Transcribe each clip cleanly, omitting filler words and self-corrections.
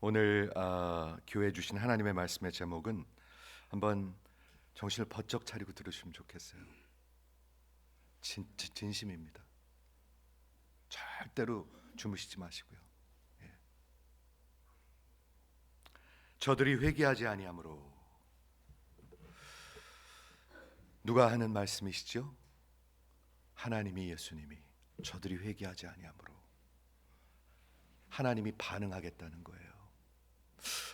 오늘 교회 주신 하나님의 말씀의 제목은 한번 정신을 번쩍 차리고 들으시면 좋겠어요. 진심입니다. 절대로 주무시지 마시고요. 예. 저들이 회개하지 아니하므로. 누가 하는 말씀이시죠? 하나님이, 예수님이 저들이 회개하지 아니하므로 하나님이 반응하겠다는 거예요.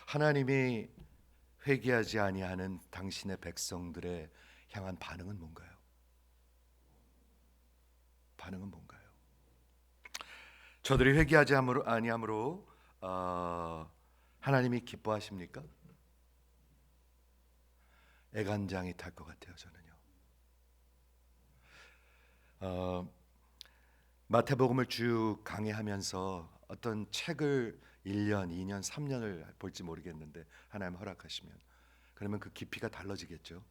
하나님이 회개하지 아니하는 당신의 백성들의 향한 반응은 뭔가요? 반응은 뭔가요? 저들이 회개하지 아니하므로 하나님이 기뻐하십니까? 애간장이 탈 것 같아요. 저는요. 마태복음을 쭉 강의하면서 어떤 책을 1년, 2년, 3년을 볼지 모르겠는데 하나님 허락하시면 그러면 그 깊이가 달라지겠죠.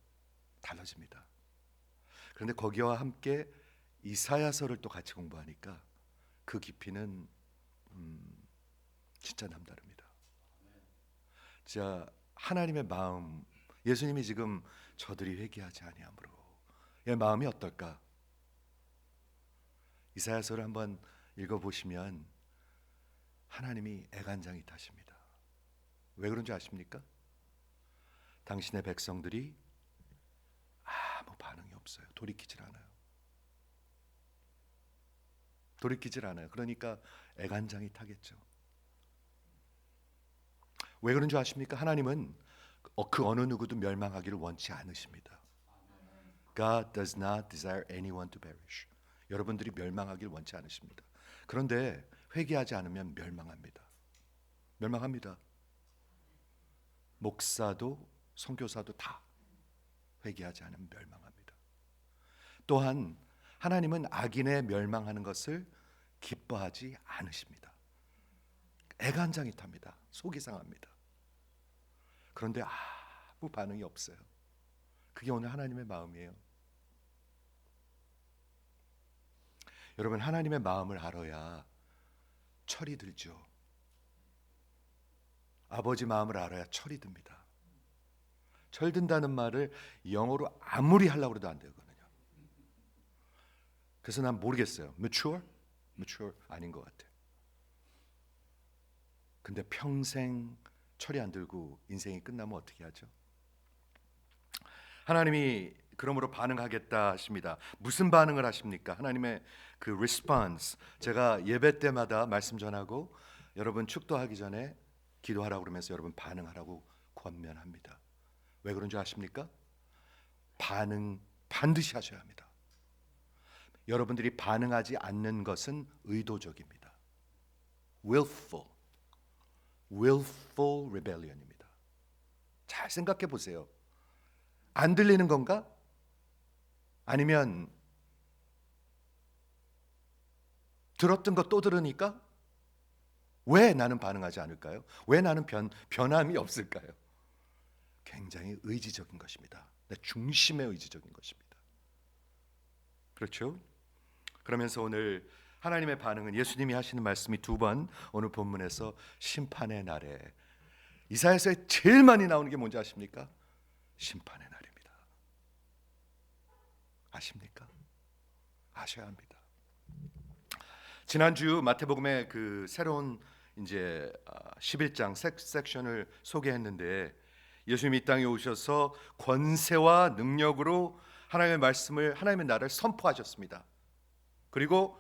달라집니다. 그런데 거기와 함께 이사야서를 또 같이 공부하니까 그 깊이는 진짜 남다릅니다. 자, 하나님의 마음, 예수님이 지금 저들이 회개하지 아니하므로 의 마음이 어떨까? 이사야서를 한번 읽어보시면 하나님이 애간장이 타십니다. 왜 그런지 아십니까? 당신의 백성들이 아무 반응이 없어요. 돌이키질 않아요. 그러니까 애간장이 타겠죠. 왜 그런 줄 아십니까? 하나님은 그 어느 누구도 멸망하기를 원치 않으십니다. God does not desire anyone to perish. 여러분들이 멸망하길 원치 않으십니다. 그런데 회개하지 않으면 멸망합니다. 목사도 선교사도 다 회개하지 않으면 멸망합니다. 또한 하나님은 악인의 멸망하는 것을 기뻐하지 않으십니다. 애간장이 탑니다. 속이 상합니다. 그런데 아무 반응이 없어요. 그게 오늘 하나님의 마음이에요. 여러분, 하나님의 마음을 알아야 철이 들죠. 아버지 마음을 알아야 철이 듭니다. 철든다는 말을 영어로 아무리 하려고 해도 안 되거든요. 그래서 난 모르겠어요. mature 아닌 것 같아. 근데 평생 철이 안 들고 인생이 끝나면 어떻게 하죠? 하나님이 그러므로 반응하겠다 하십니다. 무슨 반응을 하십니까? 하나님의 그 response. 제가 예배 때마다 말씀 전하고 여러분 축도하기 전에 기도하라고 그러면서 여러분 반응하라고 권면합니다. 왜 그런 줄 아십니까? 반응 반드시 하셔야 합니다. 여러분들이 반응하지 않는 것은 의도적입니다. willful rebellion입니다. 잘 생각해 보세요. 안 들리는 건가? 아니면 들었던 거 또 들으니까 왜 나는 반응하지 않을까요? 왜 나는 변함이 없을까요? 굉장히 의지적인 것입니다. 내 중심의 의지적인 것입니다. 그렇죠? 그러면서 오늘 하나님의 반응은 예수님이 하시는 말씀이 두 번 오늘 본문에서 심판의 날에 이사야서에 제일 많이 나오는 게 뭔지 아십니까? 심판의 날입니다. 아십니까? 아셔야 합니다. 지난주 마태복음의 그 새로운 이제 11장 섹션을 소개했는데 예수님이 이 땅에 오셔서 권세와 능력으로 하나님의 말씀을 하나님의 나라를 선포하셨습니다. 그리고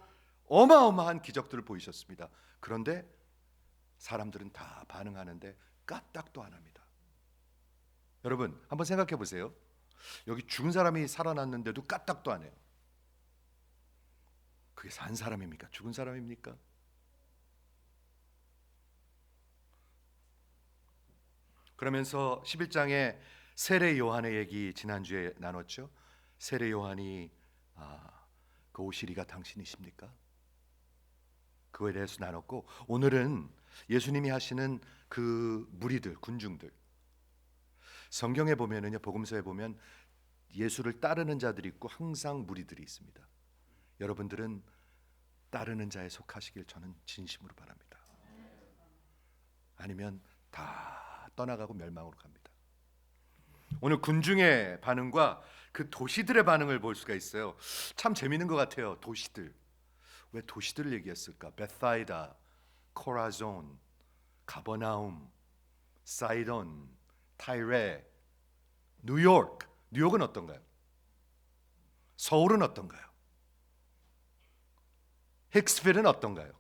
어마어마한 기적들을 보이셨습니다. 그런데 사람들은 다 반응하는데 까딱도 안 합니다. 여러분 한번 생각해 보세요. 여기 죽은 사람이 살아났는데도 까딱도 안 해요. 그게 산 사람입니까? 죽은 사람입니까? 그러면서 11장에 세례 요한의 얘기 지난주에 나눴죠. 세례 요한이 그 오시리가 당신이십니까? 그거에 대해서 나눴고 오늘은 예수님이 하시는 그 무리들, 군중들. 성경에 보면은요, 복음서에 보면 예수를 따르는 자들이 있고 항상 무리들이 있습니다. 여러분들은 따르는 자에 속하시길 저는 진심으로 바랍니다. 아니면 다 떠나가고 멸망으로 갑니다. 오늘 군중의 반응과 그 도시들의 반응을 볼 수가 있어요. 참 재밌는 것 같아요. 도시들. 왜 도시들을 얘기했을까? 베사이다, 코라존, 가버나움, 사이돈, 타이레, 뉴욕. 뉴욕은 어떤가요? 서울은 어떤가요? 힉스필은 어떤가요?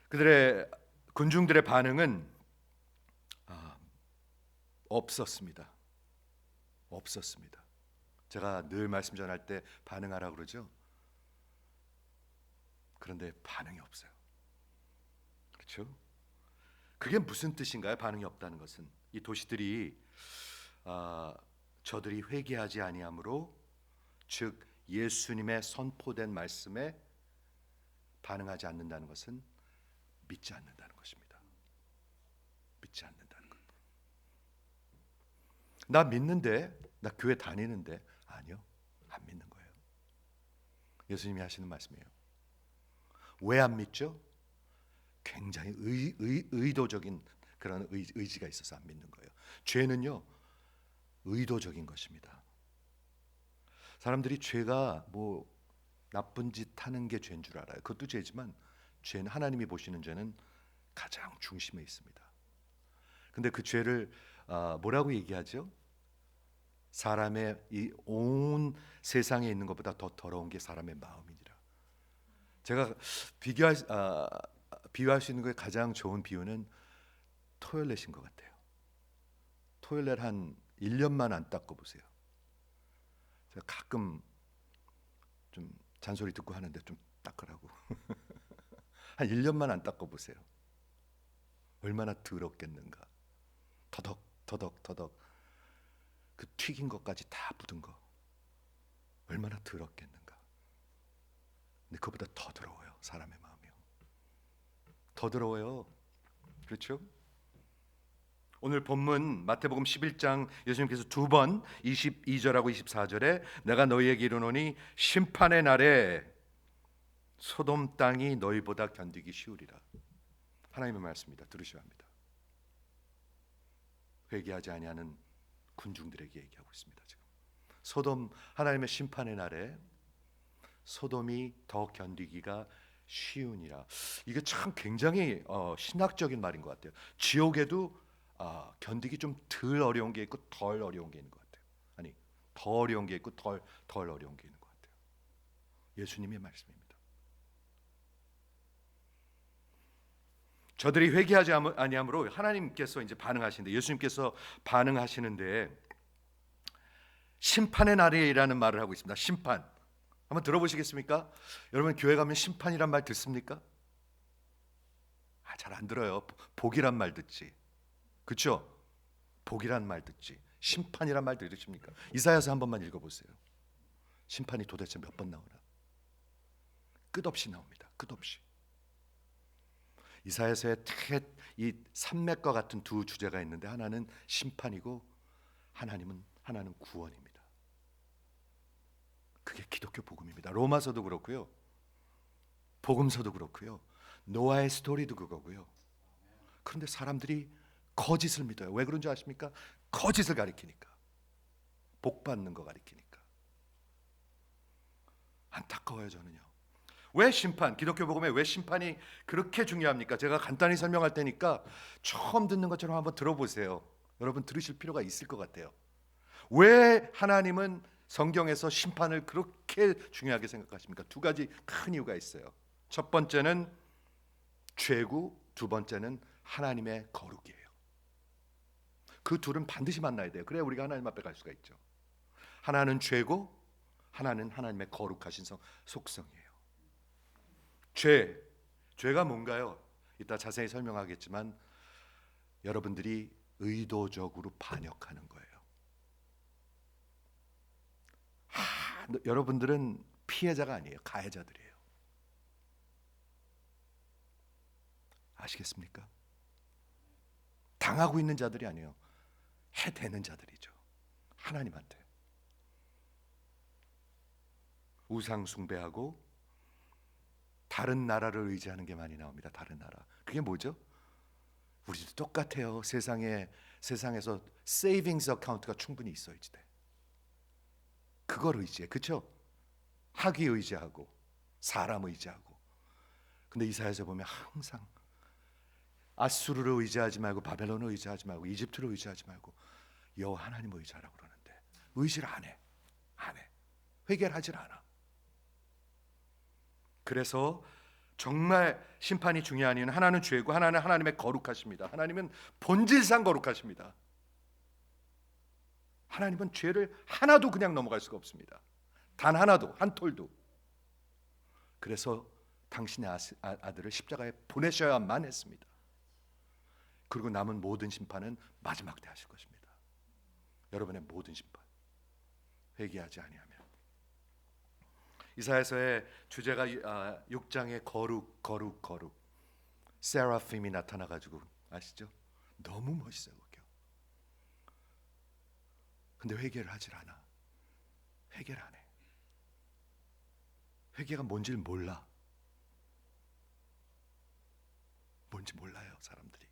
그들의 군중들의 반응은 없었습니다. 없었습니다. 제가 늘 말씀 전할 때 반응하라고 그러죠. 그런데 반응이 없어요. 그렇죠? 그게 무슨 뜻인가요? 반응이 없다는 것은 이 도시들이 저들이 회개하지 아니함으로, 즉 예수님의 선포된 말씀에 반응하지 않는다는 것은 믿지 않는다는 것입니다. 믿지 않는다는 것. 나 믿는데, 나 교회 다니는데, 아니요, 안 믿는 거예요. 예수님이 하시는 말씀이에요. 왜 안 믿죠? 굉장히 의도적인 그런 의지가 있어서 안 믿는 거예요. 죄는요, 의도적인 것입니다. 사람들이 죄가 뭐 나쁜 짓 하는 게 죄인 줄 알아요. 그것도 죄지만 죄는, 하나님이 보시는 죄는 가장 중심에 있습니다. 근데 그 죄를 뭐라고 얘기하죠? 사람의 이 온 세상에 있는 것보다 더 더러운 게 사람의 마음이니라. 제가 비유할 수 있는 거에 가장 좋은 비유는 토일렛인 것 같아요. 토일렛 한 1년만 안 닦아 보세요. 제가 가끔 좀 잔소리 듣고 하는데 좀 닦으라고. 한 1년만 안 닦아 보세요. 얼마나 더럽겠는가. 더덕 더덕 더덕 그 튀긴 것까지 다 묻은 거 얼마나 더럽겠는가. 근데 그보다 더 더러워요. 사람의 마음이요. 더 더러워요. 그렇죠? 오늘 본문 마태복음 11장 예수님께서 두 번 22절하고 24절에 내가 너희에게 이르노니 심판의 날에 소돔 땅이 너희보다 견디기 쉬우리라. 하나님의 말씀입니다. 들으셔야 합니다. 회개하지 아니하는 군중들에게 얘기하고 있습니다. 지금 소돔, 하나님의 심판의 날에 소돔이 더 견디기가 쉬우니라. 이게 참 굉장히 신학적인 말인 것 같아요. 지옥에도 견디기 좀 덜 어려운 게 있고 덜 어려운 게 있는 것 같아요. 아니, 더 어려운 게 있고 덜 어려운 게 있는 것 같아요. 예수님의 말씀입니다. 저들이 회개하지 아니함으로 하나님께서 이제 반응하시는데, 예수님께서 반응하시는데 심판의 날이라는 말을 하고 있습니다. 심판. 한번 들어보시겠습니까? 여러분 교회 가면 심판이란 말 듣습니까? 잘 안 들어요. 복이란 말 듣지. 그렇죠? 복이란 말 듣지. 심판이란 말 들으십니까? 이사야서 한 번만 읽어보세요. 심판이 도대체 몇 번 나오나? 끝없이 나옵니다. 끝없이. 이사야서에 이 산맥과 같은 두 주제가 있는데, 하나는 심판이고 하나는 구원입니다. 그게 기독교 복음입니다. 로마서도 그렇고요, 복음서도 그렇고요, 노아의 스토리도 그거고요. 그런데 사람들이 거짓을 믿어요. 왜 그런 줄 아십니까? 거짓을 가리키니까, 복 받는 거 가리키니까. 안타까워요. 저는요. 왜 심판, 기독교 복음에 왜 심판이 그렇게 중요합니까? 제가 간단히 설명할 테니까 처음 듣는 것처럼 한번 들어보세요. 여러분 들으실 필요가 있을 것 같아요. 왜 하나님은 성경에서 심판을 그렇게 중요하게 생각하십니까? 두 가지 큰 이유가 있어요. 첫 번째는 죄고, 두 번째는 하나님의 거룩이에요. 그 둘은 반드시 만나야 돼요. 그래야 우리가 하나님 앞에 갈 수가 있죠. 하나는 죄고, 하나는 하나님의 거룩하신 속성이에요. 죄가 뭔가요? 이따 자세히 설명하겠지만 여러분들이 의도적으로 반역하는 거예요. 여러분들은 피해자가 아니에요. 가해자들이에요. 아시겠습니까? 당하고 있는 자들이 아니에요. 해대는 자들이죠. 하나님한테 우상 숭배하고 다른 나라를 의지하는 게 많이 나옵니다. 다른 나라. 그게 뭐죠? 우리도 똑같아요. 세상에서 세이빙스 어카운트가 충분히 있어야지 돼. 그걸 의지해. 그렇죠? 학위 의지하고 사람 의지하고. 근데 이사야서 보면 항상 아수르를 의지하지 말고 바벨론을 의지하지 말고 이집트를 의지하지 말고 여호와 하나님을 의지하라고 그러는데 의지를 안 해. 회개를 하질 않아. 그래서 정말 심판이 중요한 이유는 하나는 죄고 하나는 하나님의 거룩하십니다. 하나님은 본질상 거룩하십니다. 하나님은 죄를 하나도 그냥 넘어갈 수가 없습니다. 단 하나도, 한 톨도. 그래서 당신의 아들을 십자가에 보내셔야만 했습니다. 그리고 남은 모든 심판은 마지막 때 하실 것입니다. 여러분의 모든 심판 회개하지 아니하면. 이사야서의 주제가 6장의 거룩 세라핌이 나타나가지고 아시죠? 너무 멋있어요. 그게. 근데 회개를 하질 않아. 회개를 안 해. 회개가 뭔지를 몰라. 뭔지 몰라요, 사람들이.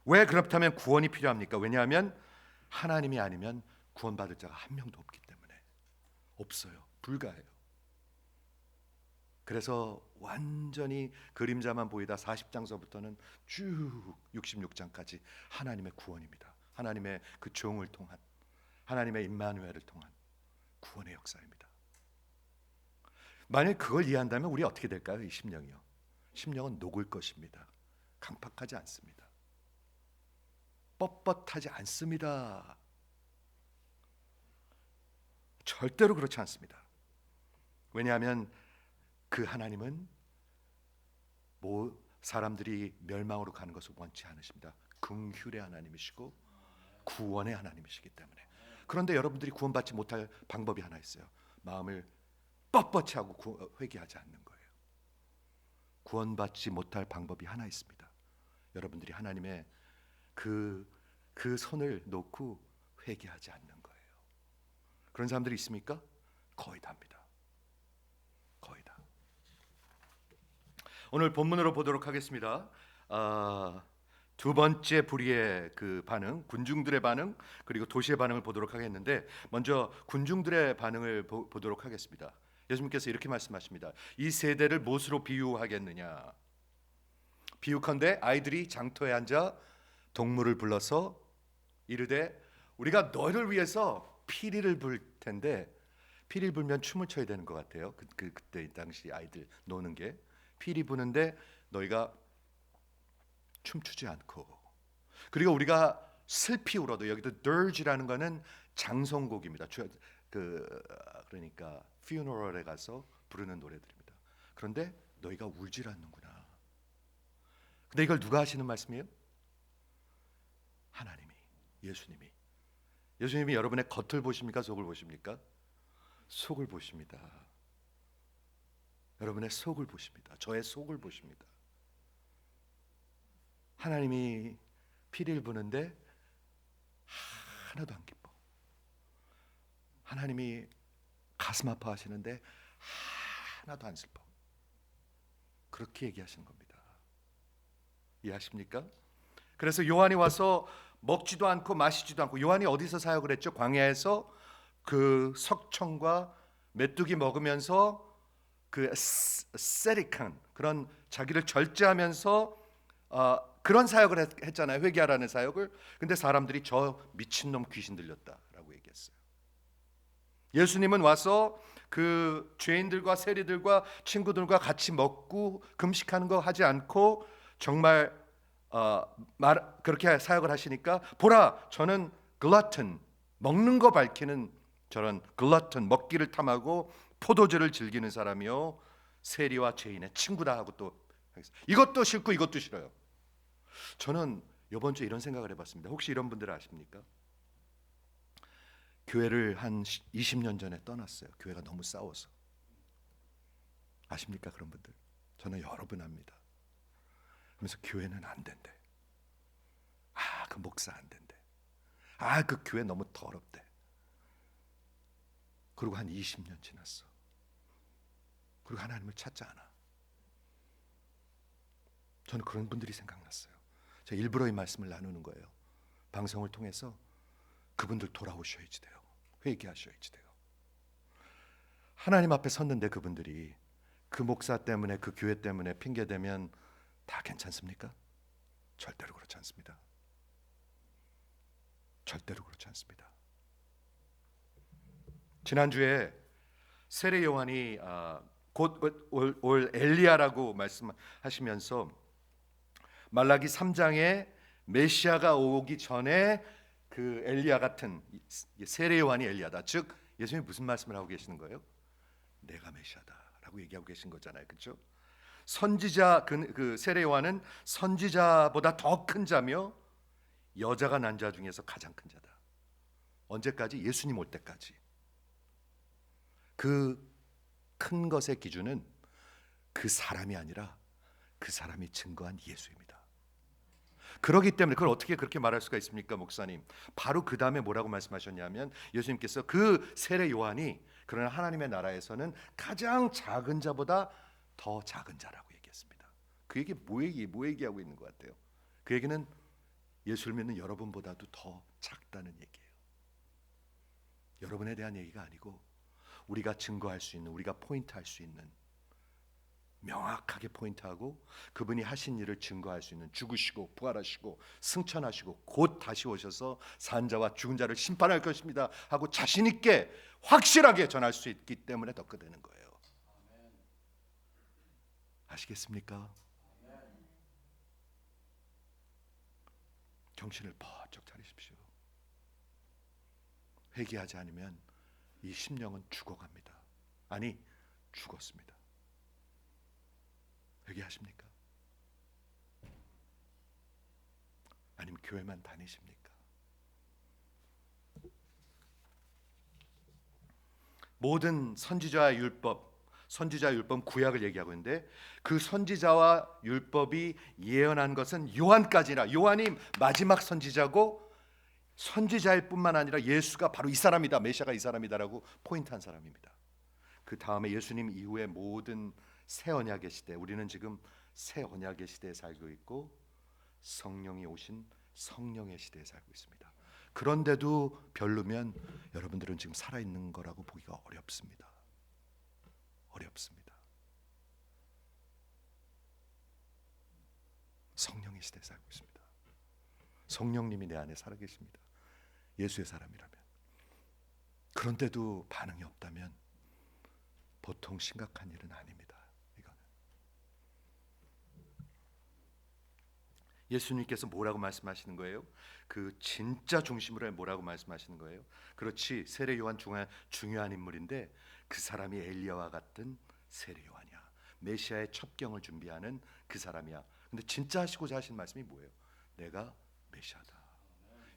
왜 그렇다면 구원이 필요합니까? 왜냐하면 하나님이 아니면 구원받을 자가 한 명도 없기 때문에. 없어요. 불가해요. 그래서 완전히 그림자만 보이다 40장서부터는 쭉 66장까지 하나님의 구원입니다. 하나님의 그 종을 통한, 하나님의 임마누엘을 통한 구원의 역사입니다. 만약 그걸 이해한다면 우리 어떻게 될까요? 이 심령이요. 심령은 녹을 것입니다. 강팍하지 않습니다. 뻣뻣하지 않습니다. 절대로 그렇지 않습니다. 왜냐하면 그 하나님은 사람들이 멸망으로 가는 것을 원치 않으십니다. 긍휼의 하나님이시고 구원의 하나님이시기 때문에. 그런데 여러분들이 구원받지 못할 방법이 하나 있어요. 마음을 뻣뻣히 하고 회개하지 않는 거예요. 구원받지 못할 방법이 하나 있습니다. 여러분들이 하나님의 그 손을 놓고 회개하지 않는 거예요. 그런 사람들이 있습니까? 거의 다입니다. 거의 다. 오늘 본문으로 보도록 하겠습니다. 두 번째 불의의 그 반응, 군중들의 반응, 그리고 도시의 반응을 보도록 하겠는데, 먼저 군중들의 반응을 보도록 하겠습니다. 예수님께서 이렇게 말씀하십니다. 이 세대를 무엇으로 비유하겠느냐? 비유컨대 아이들이 장터에 앉아 동물을 불러서 이르되 우리가 너희를 위해서 피리를 불 텐데, 피리를 불면 춤을 춰야 되는 것 같아요. 그때 당시 아이들 노는 게 피리 부는데 너희가 춤추지 않고, 그리고 우리가 슬피 울어도, 여기도 dirge라는 거는 장성곡입니다. 그러니까 funeral에 가서 부르는 노래들입니다. 그런데 너희가 울질 않는구나. 근데 이걸 누가 하시는 말씀이에요? 하나님이, 예수님이 여러분의 겉을 보십니까? 속을 보십니까? 속을 보십니다. 여러분의 속을 보십니다. 저의 속을 보십니다. 하나님이 피리를 부는데 하나도 안 기뻐. 하나님이 가슴 아파하시는데 하나도 안 슬퍼. 그렇게 얘기하시는 겁니다. 이해하십니까? 그래서 요한이 와서 먹지도 않고 마시지도 않고, 요한이 어디서 사역을 했죠? 광야에서 그 석청과 메뚜기 먹으면서 그 세릭한 그런 자기를 절제하면서 그런 사역을 했잖아요. 회개하라는 사역을. 근데 사람들이 저 미친놈 귀신 들렸다라고 얘기했어요. 예수님은 와서 그 죄인들과 세리들과 친구들과 같이 먹고 금식하는 거 하지 않고 정말 그렇게 사역을 하시니까, 보라, 저는 글러튼, 먹는 거 밝히는 저런 글러튼, 먹기를 탐하고 포도주를 즐기는 사람이요 세리와 죄인의 친구다 하고 또 이것도 싫고 이것도 싫어요. 저는 이번 주에 이런 생각을 해봤습니다. 혹시 이런 분들 아십니까? 교회를 한 20년 전에 떠났어요. 교회가 너무 싸워서. 아십니까? 그런 분들. 저는 여러 분 압니다. 그래서 교회는 안 된대. 그 목사 안 된대. 그 교회 너무 더럽대. 그리고 한 20년 지났어. 그리고 하나님을 찾지 않아. 저는 그런 분들이 생각났어요. 제가 일부러 이 말씀을 나누는 거예요. 방송을 통해서 그분들 돌아오셔야지 돼요. 회개하셔야지 돼요. 하나님 앞에 섰는데 그분들이 그 목사 때문에, 그 교회 때문에 핑계대면 다 괜찮습니까? 절대로 그렇지 않습니다. 절대로 그렇지 않습니다. 지난주에 세례 요한이 곧 올 엘리야라고 말씀하시면서 말라기 3장에 메시아가 오기 전에 그 엘리야 같은 세례 요한이 엘리야다. 즉 예수님이 무슨 말씀을 하고 계시는 거예요? 내가 메시아다라고 얘기하고 계신 거잖아요. 그렇죠? 선지자 그 세례 요한은 선지자보다 더 큰 자며 여자가 난 자 중에서 가장 큰 자다. 언제까지? 예수님 올 때까지. 그 큰 것의 기준은 그 사람이 아니라 그 사람이 증거한 예수입니다. 그렇기 때문에 그걸 어떻게 그렇게 말할 수가 있습니까, 목사님? 바로 그 다음에 뭐라고 말씀하셨냐면 예수님께서 그 세례 요한이 그러나 하나님의 나라에서는 가장 작은 자보다 더 작은 자라고 얘기했습니다. 그 얘기 뭐 얘기하고 있는 것 같아요? 그 얘기는 예수를 믿는 여러분보다도 더 작다는 얘기예요. 여러분에 대한 얘기가 아니고 우리가 증거할 수 있는, 우리가 포인트할 수 있는, 명확하게 포인트하고 그분이 하신 일을 증거할 수 있는, 죽으시고 부활하시고 승천하시고 곧 다시 오셔서 산 자와 죽은 자를 심판할 것입니다 하고 자신 있게 확실하게 전할 수 있기 때문에 더 크다는 거예요. 아시겠습니까? 정신을 번쩍 차리십시오. 회개하지 않으면 이 심령은 죽어갑니다. 아니, 죽었습니다. 회개하십니까? 아니면 교회만 다니십니까? 모든 선지자와 율법, 선지자 율법 구약을 얘기하고 있는데 그 선지자와 율법이 예언한 것은 요한까지나, 요한이 마지막 선지자고 선지자일 뿐만 아니라 예수가 바로 이 사람이다, 메시아가 이 사람이다라고 포인트한 사람입니다. 그 다음에 예수님 이후의 모든 새 언약의 시대, 우리는 지금 새 언약의 시대에 살고 있고 성령이 오신 성령의 시대에 살고 있습니다. 그런데도 별로면 여러분들은 지금 살아있는 거라고 보기가 어렵습니다. 어렵습니다. 성령의 시대에 살고 있습니다. 성령님이 내 안에 살아계십니다. 예수의 사람이라면. 그런데도 반응이 없다면 보통 심각한 일은 아닙니다. 이거는 예수님께서 뭐라고 말씀하시는 거예요? 그 진짜 중심으로 뭐라고 말씀하시는 거예요? 그렇지, 세례 요한 중요한 인물인데 그 사람이 엘리야와 같은 세례 요한이야. 메시아의 첩경을 준비하는 그 사람이야. 근데 진짜 하시고자 하신 말씀이 뭐예요? 내가 메시아다.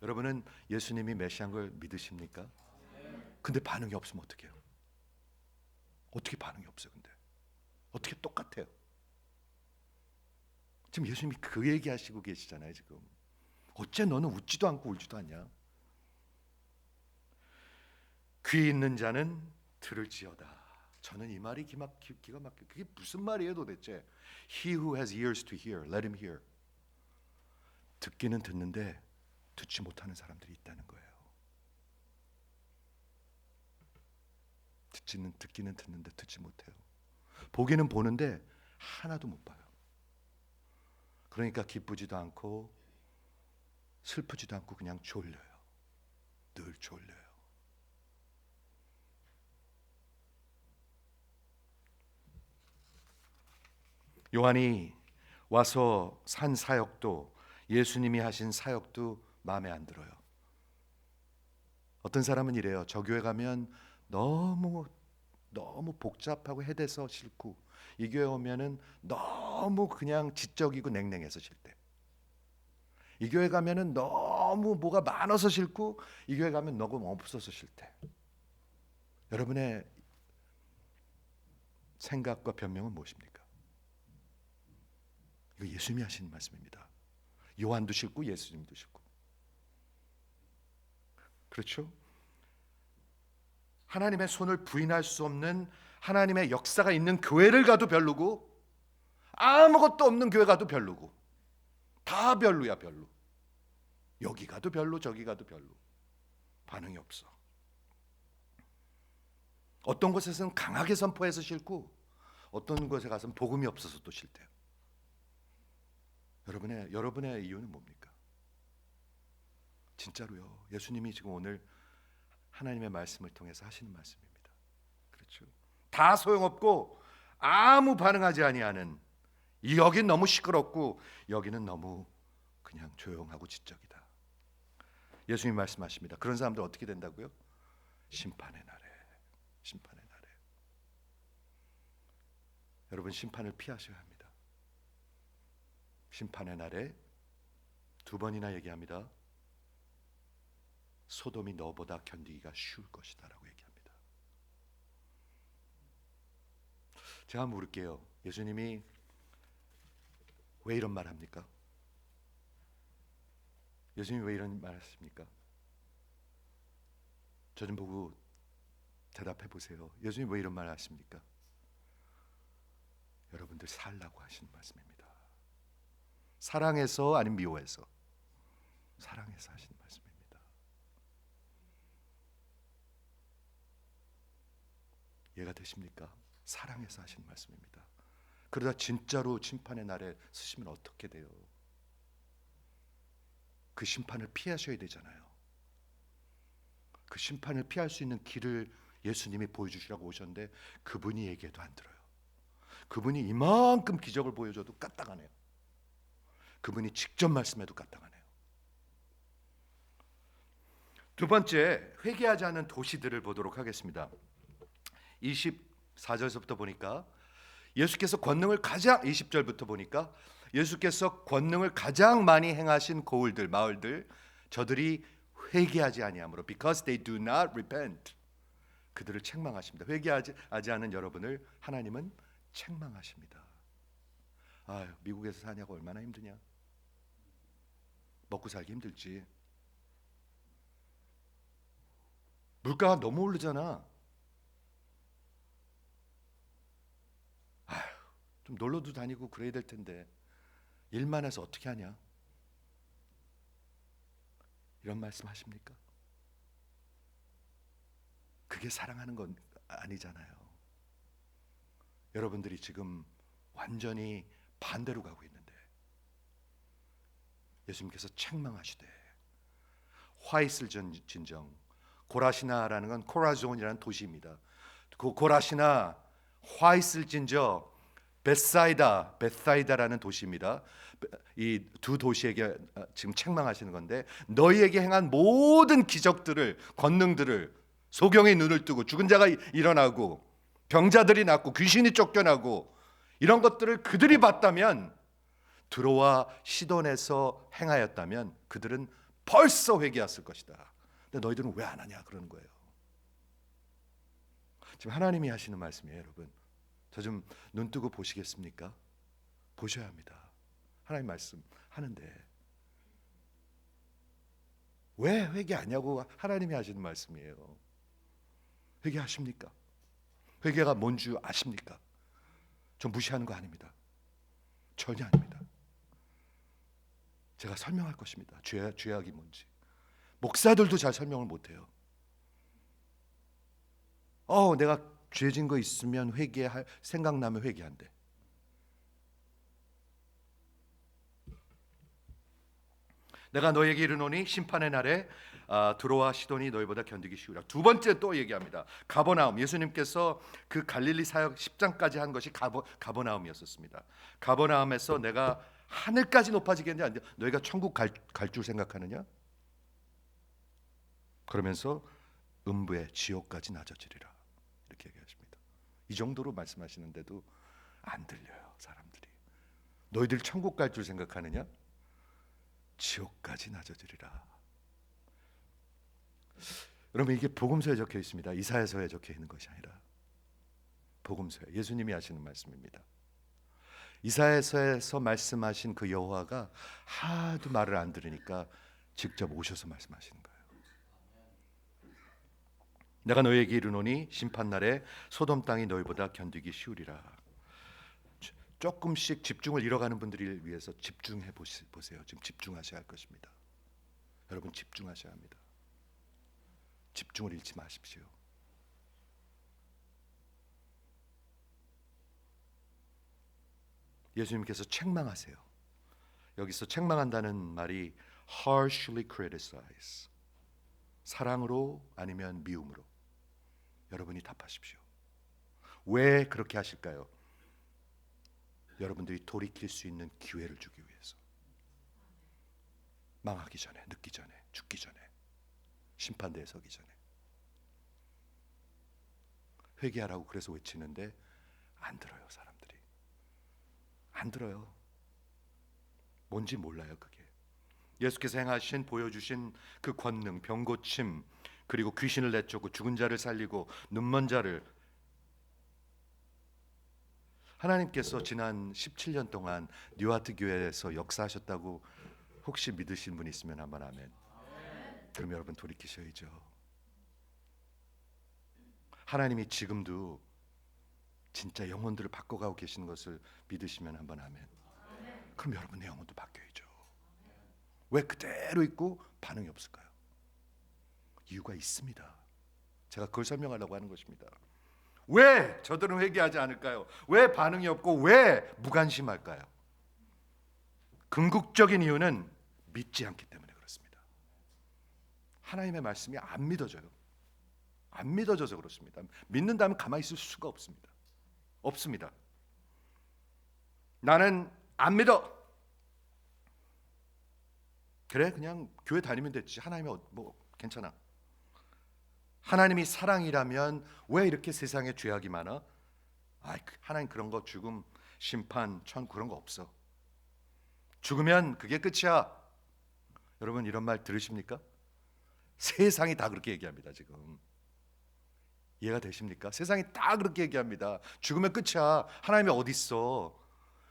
여러분은 예수님이 메시아인 걸 믿으십니까? 근데 반응이 없으면 어떡해요? 어떻게 반응이 없어요? 근데 어떻게 똑같아요? 지금 예수님이 그 얘기하시고 계시잖아요. 지금 어째 너는 웃지도 않고 울지도 않냐? 귀 있는 자는 들을지어다. 저는 이 말이 기가 막혀. 그게 무슨 말이에요 도대체? He who has ears to hear, let him hear. 듣기는 듣는데 듣지 못하는 사람들이 있다는 거예요. 듣기는 듣는데 듣지 못해요. 보기는 보는데 하나도 못 봐요. 그러니까 기쁘지도 않고 슬프지도 않고 그냥 졸려요. 늘 졸려요. 요한이 와서 산 사역도, 예수님이 하신 사역도 마음에 안 들어요. 어떤 사람은 이래요. 저 교회 가면 너무 복잡하고 해대서 싫고, 이 교회 오면은 너무 그냥 지적이고 냉랭해서 싫대. 이 교회 가면은 너무 뭐가 많아서 싫고, 이 교회 가면 너무 없어서 싫대. 여러분의 생각과 변명은 무엇입니까? 이거 예수님이 하시는 말씀입니다. 요한도 싫고 예수님도 싫고. 그렇죠? 하나님의 손을 부인할 수 없는 하나님의 역사가 있는 교회를 가도 별로고, 아무것도 없는 교회 가도 별로고, 다 별로야, 별로. 여기 가도 별로, 저기 가도 별로. 반응이 없어. 어떤 곳에서는 강하게 선포해서 싫고, 어떤 곳에 가서는 복음이 없어서 또 싫대요. 여러분의 이유는 뭡니까? 진짜로요. 예수님이 지금 오늘 하나님의 말씀을 통해서 하시는 말씀입니다. 그렇죠. 다 소용없고 아무 반응하지 아니하는, 여긴 너무 시끄럽고 여기는 너무 그냥 조용하고 지적이다. 예수님 말씀하십니다. 그런 사람들 어떻게 된다고요? 심판의 날에. 심판의 날에. 여러분, 심판을 피하셔야 합니다. 심판의 날에 두 번이나 얘기합니다. 소돔이 너보다 견디기가 쉬울 것이다 라고 얘기합니다. 제가 물을게요. 예수님이 왜 이런 말 합니까? 예수님이 왜 이런 말 하십니까? 저 좀 보고 대답해 보세요. 예수님이 왜 이런 말 하십니까? 여러분들 살라고 하시는 말씀입니다. 사랑해서 아니면 미워해서? 사랑해서 하시는 말씀입니다. 이해가 되십니까? 사랑해서 하시는 말씀입니다. 그러다 진짜로 심판의 날에 서시면 어떻게 돼요? 그 심판을 피하셔야 되잖아요. 그 심판을 피할 수 있는 길을 예수님이 보여주시라고 오셨는데 그분이 얘기해도 안 들어요. 그분이 이만큼 기적을 보여줘도 까딱하네요. 그분이 직접 말씀해도 까딱하네요. 두 번째, 회개하지 않은 도시들을 보도록 하겠습니다. 24절부터 보니까 예수께서 권능을 가장, 20절부터 보니까 예수께서 권능을 가장 많이 행하신 고을들, 마을들, 저들이 회개하지 아니함으로, because they do not repent, 그들을 책망하십니다. 회개하지 않은 여러분을 하나님은 책망하십니다. 아유, 미국에서 사냐고 얼마나 힘드냐. 먹고 살기 힘들지. 물가가 너무 오르잖아. 아유, 좀 놀러도 다니고 그래야 될 텐데 일만 해서 어떻게 하냐. 이런 말씀 하십니까? 그게 사랑하는 건 아니잖아요. 여러분들이 지금 완전히 반대로 가고 있는데 예수님께서 책망하시되, 화 있을진정. 고라시나라는 건 코라존이라는 도시입니다. 그 고라시나, 화 있을진저, 베사이다라는 도시입니다. 이 두 도시에게 지금 책망하시는 건데, 너희에게 행한 모든 기적들을, 권능들을, 소경의 눈을 뜨고 죽은 자가 일어나고 병자들이 낫고 귀신이 쫓겨나고 이런 것들을 그들이 봤다면, 드로와 시돈에서 행하였다면 그들은 벌써 회개했을 것이다. 근데 너희들은 왜 안 하냐 그러는 거예요. 지금 하나님이 하시는 말씀이에요. 여러분, 저 좀 눈 뜨고 보시겠습니까? 보셔야 합니다. 하나님 말씀 하는데 왜 회개하냐고 하나님이 하시는 말씀이에요. 회개하십니까? 회개가 뭔 줄 아십니까? 좀 무시하는 거 아닙니다. 전혀 아닙니다. 제가 설명할 것입니다. 죄악이 뭔지. 목사들도 잘 설명을 못해요. 내가 죄진 거 있으면 회개할, 생각나면 회개한대. 내가 너에게 이르노니 심판의 날에 드로와 시돈이 너희보다 견디기 쉬우라. 두 번째 또 얘기합니다. 가버나움. 예수님께서 그 갈릴리 사역 10장까지 한 것이 가버나움이었습니다. 가버나움에서 내가 하늘까지 높아지겠냐? 너희가 천국 갈 줄 생각하느냐? 그러면서 음부의 지옥까지 낮아지리라. 이렇게 얘기하십니다. 이 정도로 말씀하시는데도 안 들려요, 사람들이. 너희들 천국 갈 줄 생각하느냐? 지옥까지 낮아지리라. 여러분, 이게 복음서에 적혀 있습니다. 이사야서에 적혀 있는 것이 아니라 복음서에 예수님이 하시는 말씀입니다. 이사야서에서 말씀하신 그 여호와가 하도 말을 안 들으니까 직접 오셔서 말씀하시는 거예요. 내가 너희에게 이르노니 심판날에 소돔 땅이 너희보다 견디기 쉬우리라. 조금씩 집중을 잃어가는 분들을 위해서 집중해 보세요. 지금 집중하셔야 할 것입니다. 여러분 집중하셔야 합니다. 집중을 잃지 마십시오. 예수님께서 책망하세요. 여기서 책망한다는 말이 harshly criticize, 사랑으로 아니면 미움으로. 여러분이 답하십시오. 왜 그렇게 하실까요? 여러분들이 돌이킬 수 있는 기회를 주기 위해서. 망하기 전에, 늦기 전에, 죽기 전에, 심판대에 서기 전에. 회개하라고 그래서 외치는데 안 들어요. 사람들이 안 들어요. 뭔지 몰라요. 그게 예수께서 행하신, 보여주신 그 권능, 병고침, 그리고 귀신을 내쫓고 죽은 자를 살리고 눈먼 자를, 하나님께서 지난 17년 동안 뉴아트 교회에서 역사하셨다고 혹시 믿으신 분 있으면 한번 아멘. 그럼 여러분 돌이키셔야죠. 하나님이 지금도 진짜 영혼들을 바꿔가고 계시는 것을 믿으시면 한번 아멘. 그럼 여러분의 영혼도 바뀌어야죠. 왜 그대로 있고 반응이 없을까요? 이유가 있습니다. 제가 그걸 설명하려고 하는 것입니다. 왜 저들은 회개하지 않을까요? 왜 반응이 없고 왜 무관심할까요? 궁극적인 이유는 믿지 않기 때문에 그렇습니다. 하나님의 말씀이 안 믿어져요. 안 믿어져서 그렇습니다. 믿는다면 가만히 있을 수가 없습니다. 없습니다. 나는 안 믿어. 그래, 그냥 교회 다니면 됐지. 하나님이 뭐 괜찮아. 하나님이 사랑이라면 왜 이렇게 세상에 죄악이 많아? 하나님 그런 거, 죽음, 심판, 천국 그런 거 없어. 죽으면 그게 끝이야. 여러분 이런 말 들으십니까? 세상이 다 그렇게 얘기합니다. 지금 이해가 되십니까? 세상이 다 그렇게 얘기합니다. 죽으면 끝이야. 하나님이 어디 있어?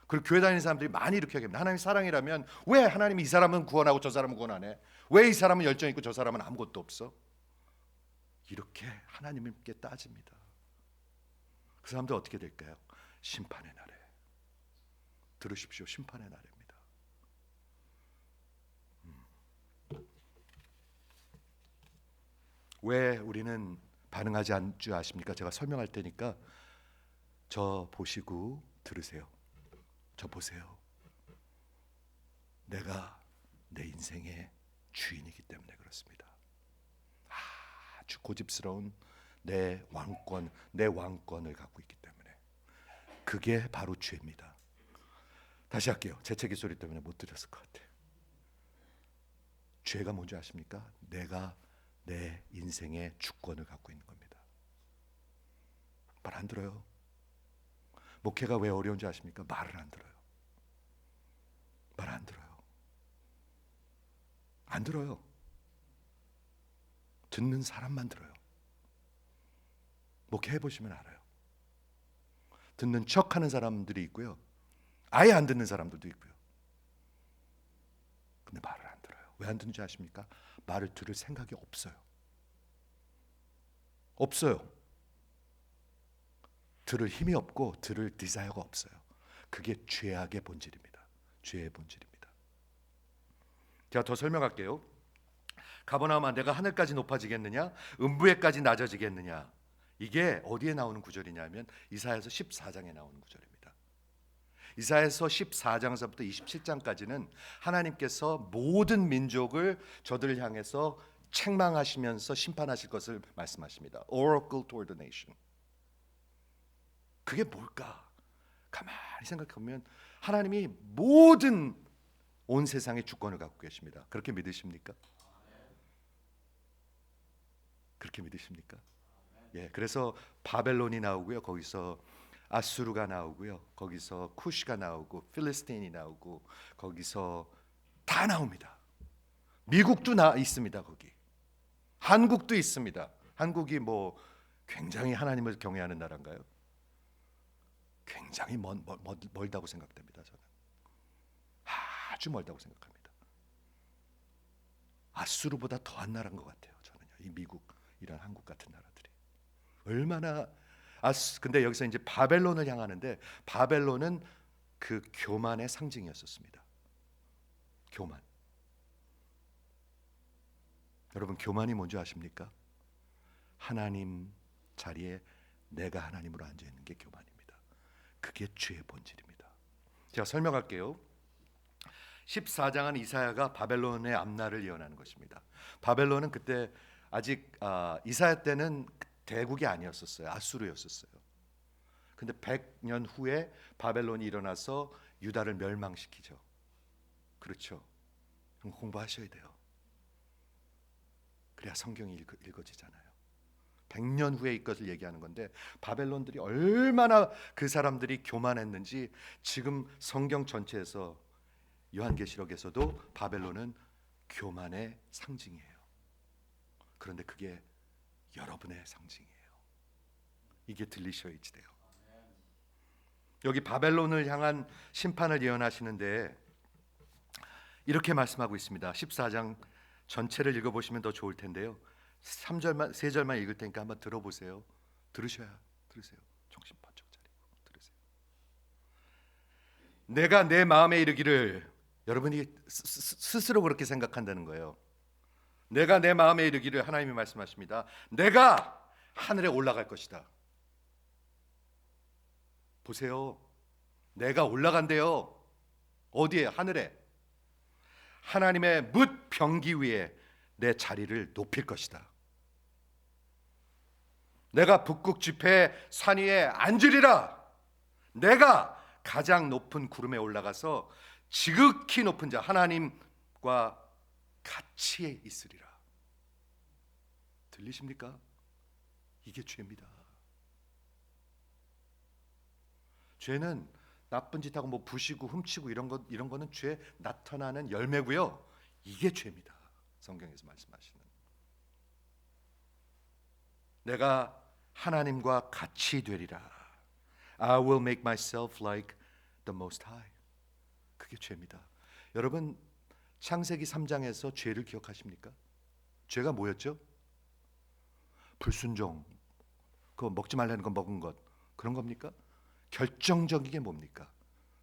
그리고 교회 다니는 사람들이 많이 이렇게 얘기합니다. 하나님이 사랑이라면 왜 하나님이 이 사람은 구원하고 저 사람은 구원 안 해? 왜 이 사람은 열정 있고 저 사람은 아무것도 없어? 이렇게 하나님께 따집니다. 그 사람들 어떻게 될까요? 심판의 날에. 들으십시오. 심판의 날입니다. 왜 우리는 반응하지 않을 줄 아십니까? 제가 설명할 테니까 저 보시고 들으세요. 저 보세요. 내가 내 인생의 주인이기 때문에 그렇습니다. 아주 고집스러운 내 왕권을 갖고 있기 때문에. 그게 바로 죄입니다. 다시 할게요. 재채기 소리 때문에 못 들었을 것 같아요. 죄가 뭔지 아십니까? 내가 내 인생의 주권을 갖고 있는 겁니다. 말 안 들어요. 목회가 왜 어려운지 아십니까? 말을 안 들어요. 말 안 들어요. 안 들어요. 듣는 사람만 들어요. 목회해 보시면 알아요. 듣는 척하는 사람들이 있고요. 아예 안 듣는 사람들도 있고요. 근데 말을 안 들어요. 왜 안 듣는지 아십니까? 말을 들을 생각이 없어요. 없어요. 들을 힘이 없고 들을 디자이어가 없어요. 그게 죄악의 본질입니다. 죄의 본질입니다. 제가 더 설명할게요. 가버나움아 내가 하늘까지 높아지겠느냐? 음부에까지 낮아지겠느냐? 이게 어디에 나오는 구절이냐면 이사야서 14장에 나오는 구절입니다. 이사야서 14장서부터 27장까지는 하나님께서 모든 민족을 저들을 향해서 책망하시면서 심판하실 것을 말씀하십니다. Oracle toward the nation. 그게 뭘까? 가만히 생각해 보면 하나님이 모든 온 세상의 주권을 갖고 계십니다. 그렇게 믿으십니까? 그렇게 믿으십니까? 예, 그래서 바벨론이 나오고요. 거기서 아수르가 나오고요. 거기서 쿠시가 나오고 필리스틴이 나오고 거기서 다 나옵니다. 미국도 있습니다. 거기. 한국도 있습니다. 한국이 뭐 굉장히 하나님을 경외하는 나라인가요? 굉장히 멀다고 생각됩니다. 저는 아주 멀다고 생각합니다. 아수르보다 더한 나라인 것 같아요. 저는요. 이 미국, 이런 한국 같은 나라들이 얼마나 근데 여기서 이제 바벨론을 향하는데 바벨론은 그 교만의 상징이었었습니다. 교만. 여러분, 교만이 뭔지 아십니까? 하나님 자리에 내가 하나님으로 앉아 있는 게 교만입니다. 그게 죄의 본질입니다. 제가 설명할게요. 14장은 이사야가 바벨론의 앞날을 예언하는 것입니다. 바벨론은 그때 아직 이사야 때는 대국이 아니었었어요. 아수르였었어요. 근데 100년 후에 바벨론이 일어나서 유다를 멸망시키죠. 그렇죠. 그럼 공부하셔야 돼요. 그래야 성경이 읽어지잖아요. 100년 후에 이것을 얘기하는 건데, 바벨론들이 얼마나 그 사람들이 교만했는지 지금 성경 전체에서, 요한계시록에서도 바벨론은 교만의 상징이에요. 그런데 그게 여러분의 상징이에요. 이게 들리셔야지 돼요. 여기 바벨론을 향한 심판을 예언하시는데 이렇게 말씀하고 있습니다. 14장 전체를 읽어보시면 더 좋을 텐데요. 3절만 3절만 읽을 테니까 한번 들어보세요. 들으세요. 정신 번쩍 차리고 들으세요. 내가 내 마음에 이르기를, 여러분이 스스로 그렇게 생각한다는 거예요. 내가 내 마음에 이르기를, 하나님이 말씀하십니다. 내가 하늘에 올라갈 것이다. 보세요. 내가 올라간대요. 어디에? 하늘에. 하나님의 뭇 병기 위에 내 자리를 높일 것이다. 내가 북극 지폐 산 위에 앉으리라. 내가 가장 높은 구름에 올라가서 지극히 높은 자 하나님과 같이 있으리라. 들리십니까? 이게 죄입니다. 죄는 나쁜 짓 하고 뭐 부시고 훔치고 이런 거는 죄 나타나는 열매고요. 이게 죄입니다. 성경에서 말씀하시는. 내가 하나님과 같이 되리라. I will make myself like the Most High. 그게 죄입니다. 여러분, 창세기 3장에서 죄를 기억하십니까? 죄가 뭐였죠? 불순종, 그거 먹지 말라는 거 먹은 것, 그런 겁니까? 결정적인 게 뭡니까?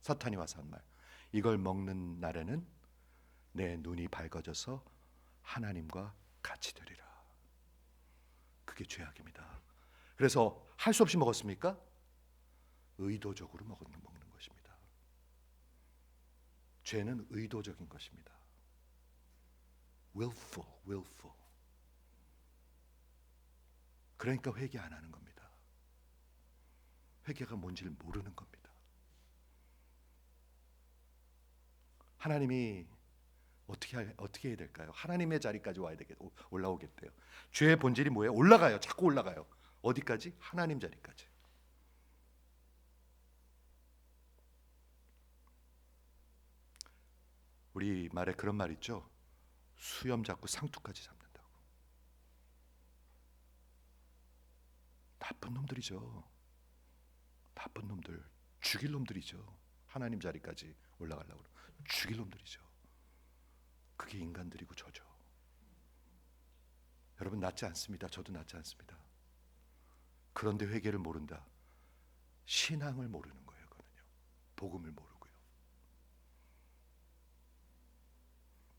사탄이 와서 한 말, 이걸 먹는 날에는 내 눈이 밝아져서 하나님과 같이 되리라. 그게 죄악입니다. 그래서 할 수 없이 먹었습니까? 의도적으로 먹는 것입니다. 죄는 의도적인 것입니다. willful. 그러니까 회개 안 하는 겁니다. 회개가 뭔지를 모르는 겁니다. 하나님이 어떻게 해야 될까요? 하나님의 자리까지 올라오겠대요. 죄의 본질이 뭐예요? 올라가요. 자꾸 올라가요. 어디까지? 하나님 자리까지. 우리 말에 그런 말 있죠. 수염 잡고 상투까지 잡는다고. 나쁜 놈들이죠. 나쁜 놈들, 죽일 놈들이죠. 하나님 자리까지 올라가려고 죽일 놈들이죠. 그게 인간들이고 저죠. 여러분, 낫지 않습니다. 저도 낫지 않습니다. 그런데 회개를 모른다. 신앙을 모르는 거예요. 그거는요. 복음을 모르고요.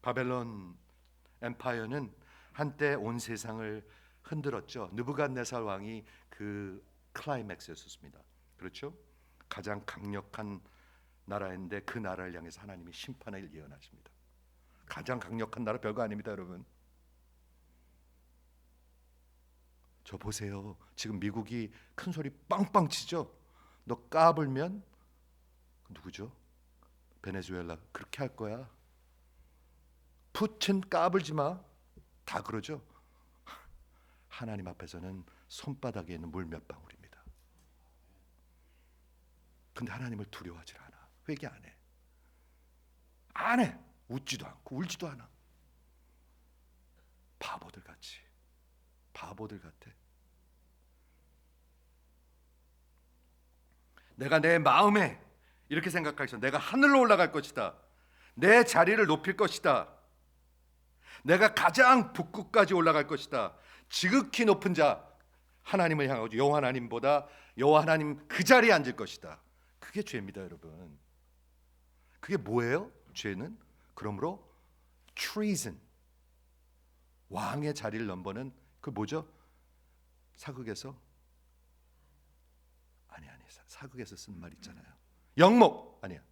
바벨론 엠파이어는 한때 온 세상을 흔들었죠. 느부갓네살 왕이 그 클라이맥스였습니다. 그렇죠? 가장 강력한 나라인데 그 나라를 향해서 하나님이 심판을 예언하십니다. 가장 강력한 나라 별거 아닙니다, 여러분. 저 보세요. 지금 미국이 큰 소리 빵빵 치죠. 너 까불면 누구죠? 베네수엘라. 그렇게 할 거야. 푸틴 까불지 마. 다 그러죠. 하나님 앞에서는 손바닥에 있는 물 몇 방울입니다. 근데 하나님을 두려워하지 않아. 회개 안 해. 안 해. 웃지도 않고 울지도 않아. 바보들 같이. 바보들 같아. 내가 내 마음에 이렇게 생각하겠어. 내가 하늘로 올라갈 것이다. 내 자리를 높일 것이다. 내가 가장 북극까지 올라갈 것이다. 지극히 높은 자 하나님을 향하고 여호와 하나님보다 여호와 하나님 그 자리에 앉을 것이다. 그게 죄입니다, 여러분. 그게 뭐예요? 죄는 그러므로 treason, 왕의 자리를 넘보는 그 뭐죠? 사극에서 아니 사극에서 쓴 말 있잖아요. 영모 아니야.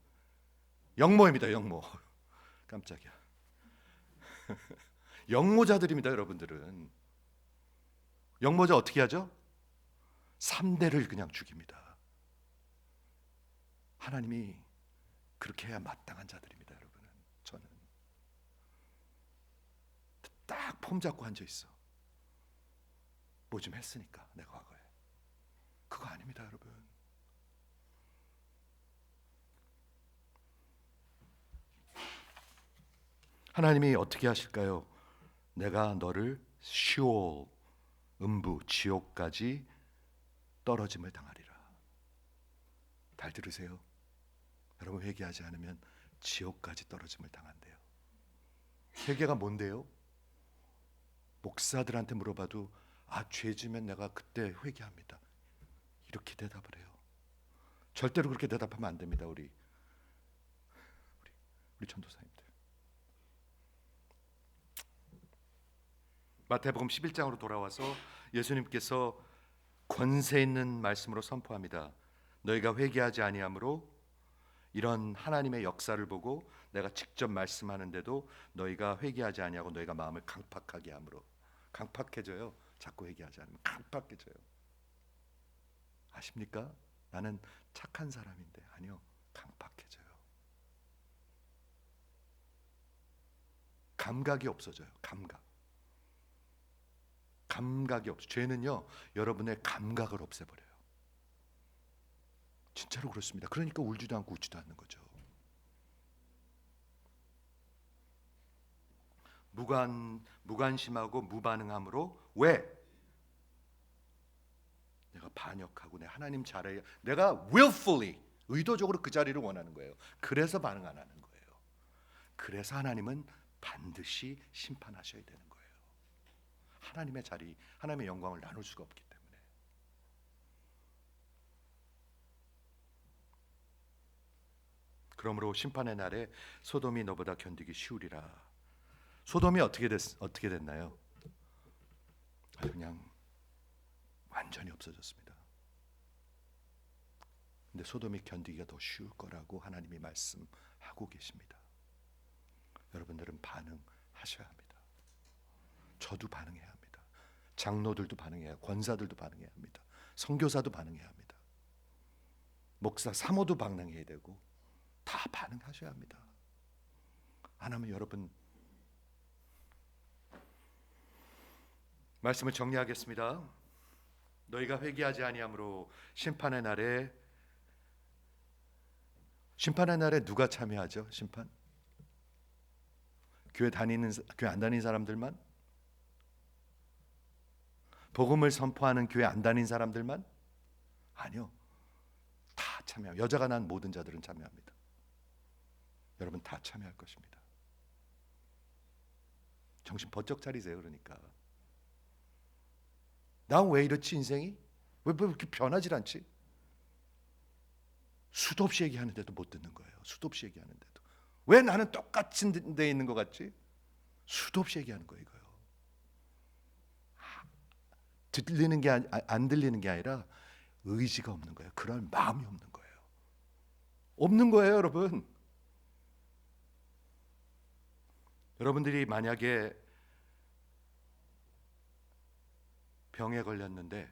영모입니다. 영모. 깜짝이야. 영모자들입니다. 여러분들은 영모자 어떻게 하죠? 3대를 그냥 죽입니다. 하나님이 그렇게 해야 마땅한 자들입니다. 여러분은. 저는 딱 폼 잡고 앉아 있어. 뭐 좀 했으니까 내가 과거에. 그거 아닙니다. 여러분. 하나님이 어떻게 하실까요? 내가 너를 시올, 음부, 지옥까지 떨어짐을 당하리라. 잘 들으세요. 여러분 회개하지 않으면 지옥까지 떨어짐을 당한대요. 회개가 뭔데요? 목사들한테 물어봐도 죄 지면 내가 그때 회개합니다. 이렇게 대답을 해요. 절대로 그렇게 대답하면 안 됩니다. 우리 전도사님들. 마태복음 11장으로 돌아와서 예수님께서 권세 있는 말씀으로 선포합니다. 너희가 회개하지 아니하므로 이런 하나님의 역사를 보고 내가 직접 말씀하는데도 너희가 회개하지 아니하고 너희가 마음을 강팍하게 함으로. 강팍해져요. 자꾸 회개하지 않으면 강팍해져요. 아십니까? 나는 착한 사람인데. 아니요, 강팍해져요. 감각이 없어져요. 감각이 없어. 죄는요, 여러분의 감각을 없애버려요. 진짜로 그렇습니다. 그러니까 울지도 않고 웃지도 않는 거죠. 무관심하고 무반응함으로 왜? 내가 반역하고 내 하나님 자리에 내가 willfully 의도적으로 그 자리를 원하는 거예요. 그래서 반응 안 하는 거예요. 그래서 하나님은 반드시 심판하셔야 되는 거예요. 하나님의 자리, 하나님의 영광을 나눌 수가 없기 때문에. 그러므로 심판의 날에 소돔이 너보다 견디기 쉬우리라. 소돔이 어떻게 됐나요? 그냥 완전히 없어졌습니다. 근데 소돔이 견디기가 더 쉬울 거라고 하나님이 말씀하고 계십니다. 여러분들은 반응하셔야 합니다. 저도 반응해야 합니다. 장로들도 반응해야, 권사들도 반응해야 합니다. 선교사도 반응해야 합니다. 목사, 사모도 반응해야 되고 다 반응하셔야 합니다. 안 하면 여러분, 말씀을 정리하겠습니다. 너희가 회개하지 아니하므로 심판의 날에 누가 참여하죠? 심판? 교회 안 다니는 사람들만? 복음을 선포하는 교회 안 다닌 사람들만? 아니요. 다 참여해요. 여자가 난 모든 자들은 참여합니다. 여러분 다 참여할 것입니다. 정신 번쩍 차리세요. 그러니까 난 왜 이렇지 인생이? 왜 이렇게 변하질 않지? 수도 없이 얘기하는데도 못 듣는 거예요. 수도 없이 얘기하는데도 왜 나는 똑같은 데 있는 것 같지? 수도 없이 얘기하는 거예요. 이거요. 들리는 게 안 들리는 게 아니라 의지가 없는 거예요. 그럴 마음이 없는 거예요. 없는 거예요, 여러분. 여러분들이 만약에 병에 걸렸는데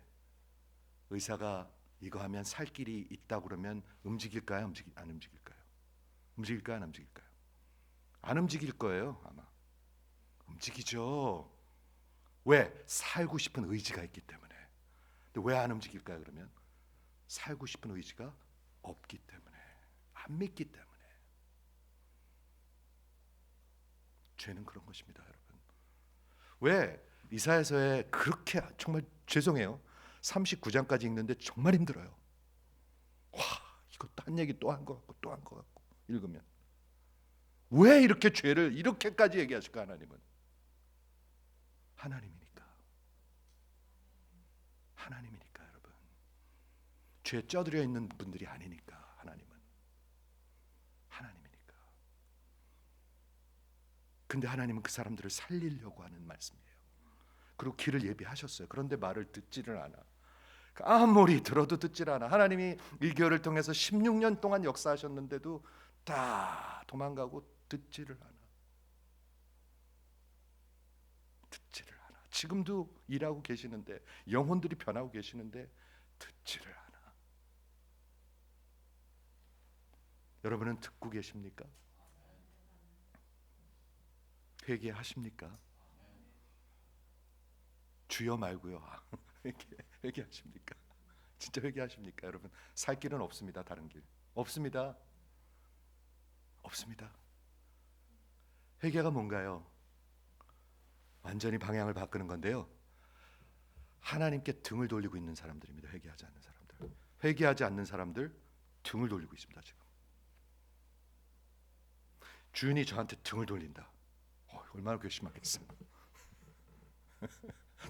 의사가 이거 하면 살 길이 있다 그러면 움직일까요? 안 움직일까요? 움직일까요? 안 움직일까요? 안 움직일 거예요, 아마. 움직이죠. 왜? 살고 싶은 의지가 있기 때문에. 근데 왜 안 움직일까요? 그러면 살고 싶은 의지가 없기 때문에, 안 믿기 때문에. 죄는 그런 것입니다, 여러분. 왜 이사야서에 그렇게 정말 죄송해요. 39장까지 읽는데 정말 힘들어요. 와, 이것도 한 얘기 또 한 것 같고 또 한 것 같고 읽으면 왜 이렇게 죄를 이렇게까지 얘기하실까? 하나님이니까 여러분. 죄 쪄들여 있는 분들이 아니니까 하나님이니까. 근데 하나님은 그 사람들을 살리려고 하는 말씀이에요. 그리고 길을 예비하셨어요. 그런데 말을 듣지를 않아. 아무리 들어도 듣질 않아. 하나님이 이 교회를 통해서 16년 동안 역사하셨는데도 다 도망가고 듣지를 않아. 듣지를 않아. 지금도 일하고 계시는데, 영혼들이 변하고 계시는데 듣지를 않아. 여러분은 듣고 계십니까? 회개하십니까? 주여 말고요. 회개하십니까? 진짜 회개하십니까? 여러분, 살 길은 없습니다. 다른 길 없습니다. 없습니다. 회개가 뭔가요? 완전히 방향을 바꾸는 건데요. 하나님께 등을 돌리고 있는 사람들입니다. 회개하지 않는 사람들. 회개하지 않는 사람들 등을 돌리고 있습니다. 지금 주인이 저한테 등을 돌린다. 얼마나 괘씸하겠어.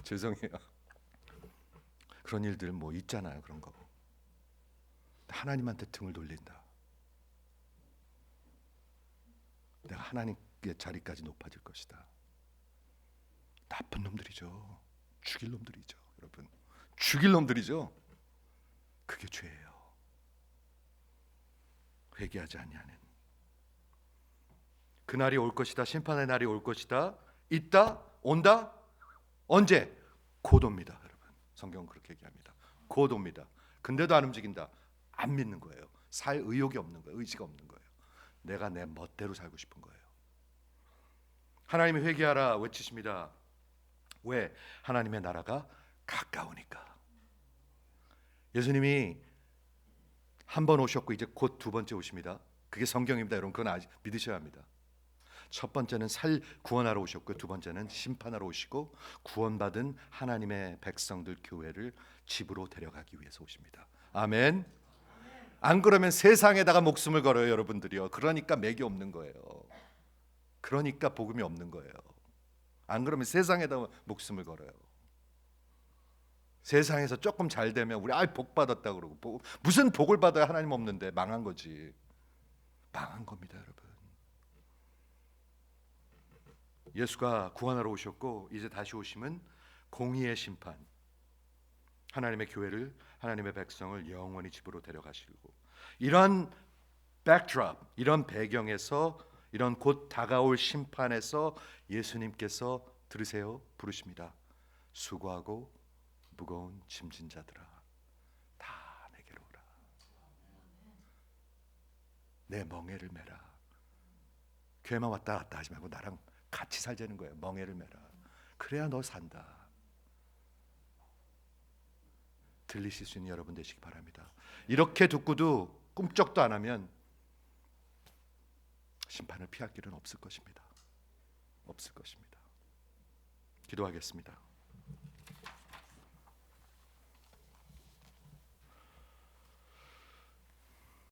죄송해요. 그런 일들 뭐 있잖아요. 그런 거. 하나님한테 등을 돌린다. 내가 하나님의 자리까지 높아질 것이다. 나쁜 놈들이죠. 죽일 놈들이죠. 여러분, 죽일 놈들이죠. 그게 죄예요. 회개하지 아니하는. 그날이 올 것이다. 심판의 날이 올 것이다. 있다. 온다. 언제? 곧 옵니다. 여러분, 성경은 그렇게 얘기합니다. 곧 옵니다. 근데도 안 움직인다. 안 믿는 거예요. 살 의욕이 없는 거예요. 의지가 없는 거예요. 내가 내 멋대로 살고 싶은 거예요. 하나님이 회개하라 외치십니다. 왜? 하나님의 나라가 가까우니까. 예수님이 한 번 오셨고 이제 곧 두 번째 오십니다. 그게 성경입니다. 여러분, 그건 아직 믿으셔야 합니다. 첫 번째는 구원하러 오셨고, 두 번째는 심판하러 오시고, 구원받은 하나님의 백성들 교회를 집으로 데려가기 위해서 오십니다. 아멘. 안 그러면 세상에다가 목숨을 걸어요, 여러분들이요. 그러니까 맥이 없는 거예요. 그러니까 복음이 없는 거예요. 안 그러면 세상에다 목숨을 걸어요. 세상에서 조금 잘 되면 우리 복 받았다 그러고, 무슨 복을 받아야 하나님 없는데 망한 거지. 망한 겁니다, 여러분. 예수가 구원하러 오셨고 이제 다시 오시면 공의의 심판, 하나님의 교회를, 하나님의 백성을 영원히 집으로 데려가시고, 이런 백드롭, 이런 배경에서, 이런 곧 다가올 심판에서 예수님께서 들으세요, 부르십니다. 수고하고 무거운 짐진 자들아, 다 내게로 오라. 내 멍에를 메라. 교회만 왔다 갔다 하지 말고 나랑 같이 살자는 거예요. 멍에를 메라. 그래야 너 산다. 들리실 수 있는 여러분 되시기 바랍니다. 이렇게 듣고도 꿈쩍도 안 하면 심판을 피할 길은 없을 것입니다. 없을 것입니다. 기도하겠습니다.